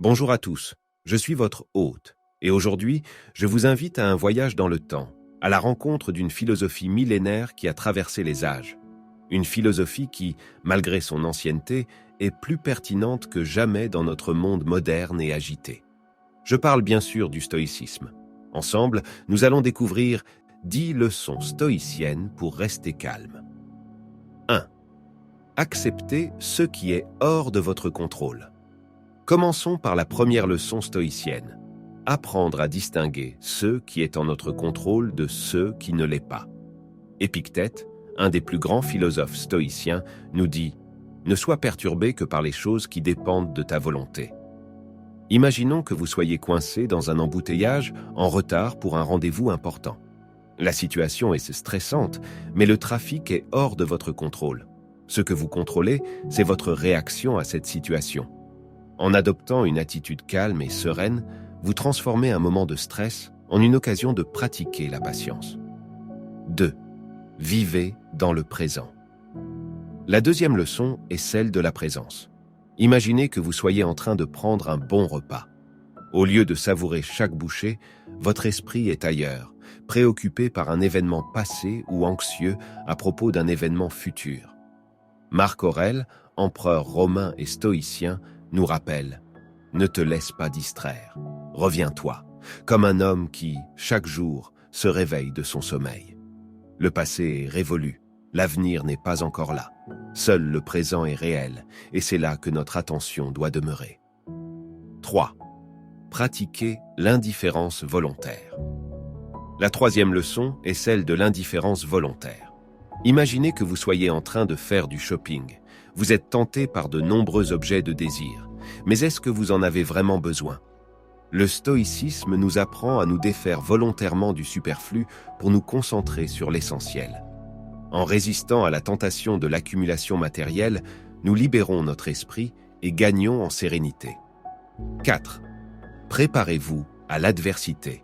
Bonjour à tous, je suis votre hôte, et aujourd'hui, je vous invite à un voyage dans le temps, à la rencontre d'une philosophie millénaire qui a traversé les âges. Une philosophie qui, malgré son ancienneté, est plus pertinente que jamais dans notre monde moderne et agité. Je parle bien sûr du stoïcisme. Ensemble, nous allons découvrir 10 leçons stoïciennes pour rester calme. 1. Acceptez ce qui est hors de votre contrôle. Commençons par la première leçon stoïcienne. Apprendre à distinguer ce qui est en notre contrôle de ce qui ne l'est pas. Épictète, un des plus grands philosophes stoïciens, nous dit « Ne sois perturbé que par les choses qui dépendent de ta volonté ». Imaginons que vous soyez coincé dans un embouteillage en retard pour un rendez-vous important. La situation est stressante, mais le trafic est hors de votre contrôle. Ce que vous contrôlez, c'est votre réaction à cette situation. En adoptant une attitude calme et sereine, vous transformez un moment de stress en une occasion de pratiquer la patience. 2. Vivez dans le présent. La deuxième leçon est celle de la présence. Imaginez que vous soyez en train de prendre un bon repas. Au lieu de savourer chaque bouchée, votre esprit est ailleurs, préoccupé par un événement passé ou anxieux à propos d'un événement futur. Marc Aurèle, empereur romain et stoïcien, nous rappelle « Ne te laisse pas distraire, reviens-toi, comme un homme qui, chaque jour, se réveille de son sommeil. Le passé est révolu, l'avenir n'est pas encore là. Seul le présent est réel, et c'est là que notre attention doit demeurer. » 3. Pratiquez l'indifférence volontaire. La troisième leçon est celle de l'indifférence volontaire. Imaginez que vous soyez en train de faire du shopping. Vous êtes tenté par de nombreux objets de désir. Mais est-ce que vous en avez vraiment besoin? Le stoïcisme nous apprend à nous défaire volontairement du superflu pour nous concentrer sur l'essentiel. En résistant à la tentation de l'accumulation matérielle, nous libérons notre esprit et gagnons en sérénité. 4. Préparez-vous à l'adversité.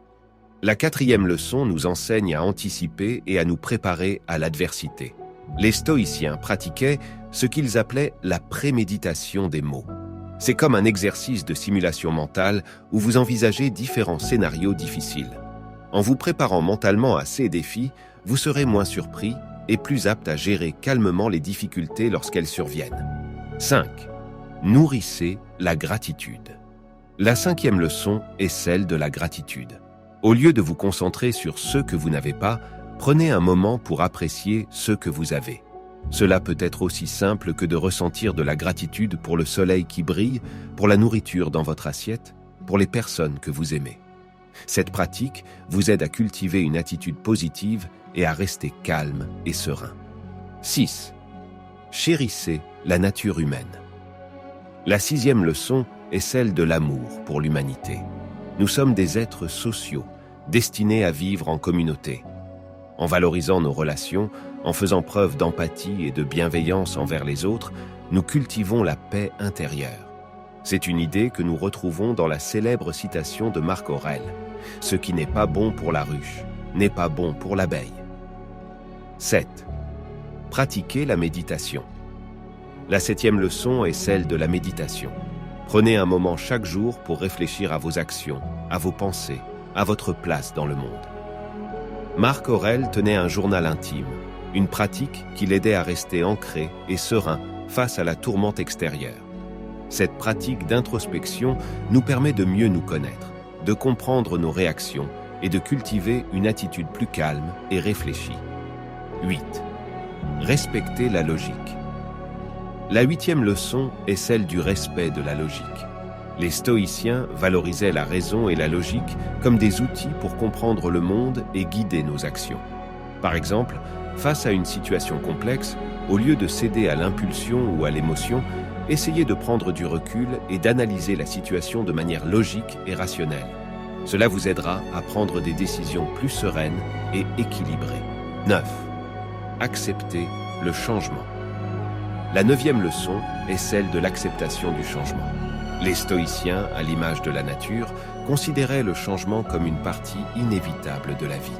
La quatrième leçon nous enseigne à anticiper et à nous préparer à l'adversité. Les stoïciens pratiquaient ce qu'ils appelaient la préméditation des mots. C'est comme un exercice de simulation mentale où vous envisagez différents scénarios difficiles. En vous préparant mentalement à ces défis, vous serez moins surpris et plus apte à gérer calmement les difficultés lorsqu'elles surviennent. 5. Nourrissez la gratitude. La cinquième leçon est celle de la gratitude. Au lieu de vous concentrer sur ce que vous n'avez pas, prenez un moment pour apprécier ce que vous avez. Cela peut être aussi simple que de ressentir de la gratitude pour le soleil qui brille, pour la nourriture dans votre assiette, pour les personnes que vous aimez. Cette pratique vous aide à cultiver une attitude positive et à rester calme et serein. 6. Chérissez la nature humaine. La sixième leçon est celle de l'amour pour l'humanité. Nous sommes des êtres sociaux, destinés à vivre en communauté. En valorisant nos relations, en faisant preuve d'empathie et de bienveillance envers les autres, nous cultivons la paix intérieure. C'est une idée que nous retrouvons dans la célèbre citation de Marc Aurèle. « Ce qui n'est pas bon pour la ruche n'est pas bon pour l'abeille. » 7. Pratiquez la méditation. La septième leçon est celle de la méditation. Prenez un moment chaque jour pour réfléchir à vos actions, à vos pensées, à votre place dans le monde. Marc Aurèle tenait un journal intime, une pratique qui l'aidait à rester ancré et serein face à la tourmente extérieure. Cette pratique d'introspection nous permet de mieux nous connaître, de comprendre nos réactions et de cultiver une attitude plus calme et réfléchie. 8. Respectez la logique. La huitième leçon est celle du respect de la logique. Les stoïciens valorisaient la raison et la logique comme des outils pour comprendre le monde et guider nos actions. Par exemple, face à une situation complexe, au lieu de céder à l'impulsion ou à l'émotion, essayez de prendre du recul et d'analyser la situation de manière logique et rationnelle. Cela vous aidera à prendre des décisions plus sereines et équilibrées. 9. Acceptez le changement. La neuvième leçon est celle de l'acceptation du changement. Les stoïciens, à l'image de la nature, considéraient le changement comme une partie inévitable de la vie.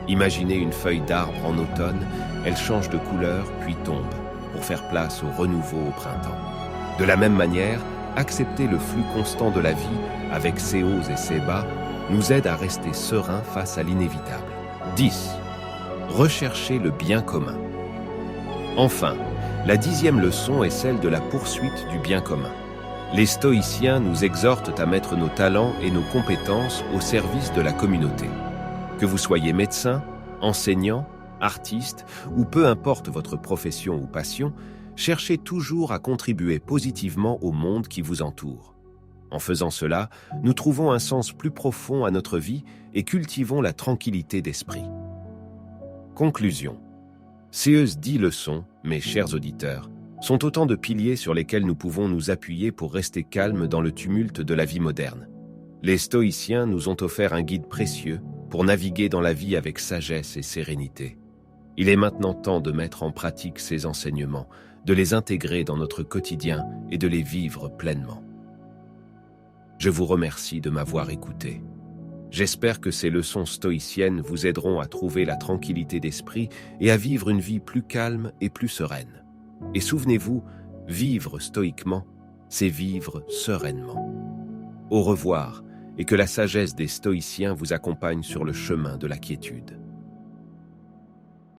Imaginez une feuille d'arbre en automne, elle change de couleur puis tombe, pour faire place au renouveau au printemps. De la même manière, accepter le flux constant de la vie avec ses hauts et ses bas nous aide à rester serein face à l'inévitable. 10. Rechercher le bien commun. Enfin, la 10e leçon est celle de la poursuite du bien commun. Les stoïciens nous exhortent à mettre nos talents et nos compétences au service de la communauté. Que vous soyez médecin, enseignant, artiste ou peu importe votre profession ou passion, cherchez toujours à contribuer positivement au monde qui vous entoure. En faisant cela, nous trouvons un sens plus profond à notre vie et cultivons la tranquillité d'esprit. Conclusion. Ces 10 leçons, mes chers auditeurs, sont autant de piliers sur lesquels nous pouvons nous appuyer pour rester calmes dans le tumulte de la vie moderne. Les stoïciens nous ont offert un guide précieux pour naviguer dans la vie avec sagesse et sérénité. Il est maintenant temps de mettre en pratique ces enseignements, de les intégrer dans notre quotidien et de les vivre pleinement. Je vous remercie de m'avoir écouté. J'espère que ces leçons stoïciennes vous aideront à trouver la tranquillité d'esprit et à vivre une vie plus calme et plus sereine. Et souvenez-vous, vivre stoïquement, c'est vivre sereinement. Au revoir et que la sagesse des stoïciens vous accompagne sur le chemin de la quiétude.